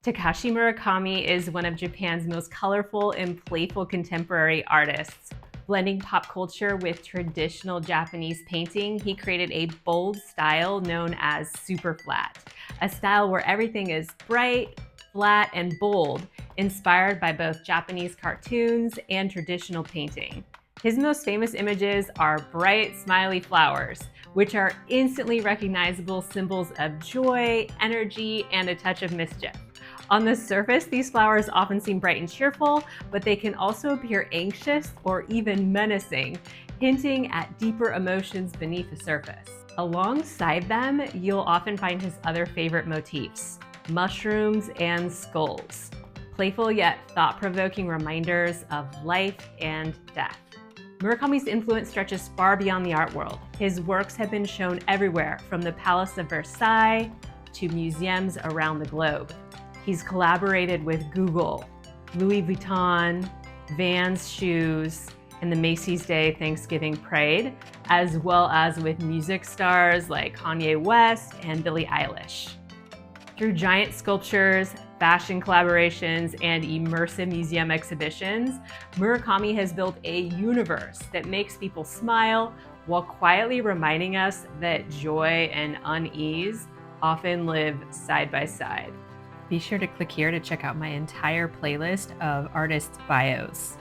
Takashi Murakami is one of Japan's most colorful and playful contemporary artists. Blending pop culture with traditional Japanese painting, he created a bold style known as Superflat, a style where everything is bright, flat, and bold, inspired by both Japanese cartoons and traditional painting. His most famous images are bright, smiley flowers, which are instantly recognizable symbols of joy, energy, and a touch of mischief. On the surface, these flowers often seem bright and cheerful, but they can also appear anxious or even menacing, hinting at deeper emotions beneath the surface. Alongside them, you'll often find his other favorite motifs, mushrooms and skulls, playful yet thought-provoking reminders of life and death. Murakami's influence stretches far beyond the art world. His works have been shown everywhere, from the Palace of Versailles to museums around the globe. He's collaborated with Google, Louis Vuitton, Vans shoes, and the Macy's Day Thanksgiving Parade, as well as with music stars like Kanye West and Billie Eilish. Through giant sculptures, fashion collaborations, and immersive museum exhibitions, Murakami has built a universe that makes people smile while quietly reminding us that joy and unease often live side by side. Be sure to click here to check out my entire playlist of artists' bios.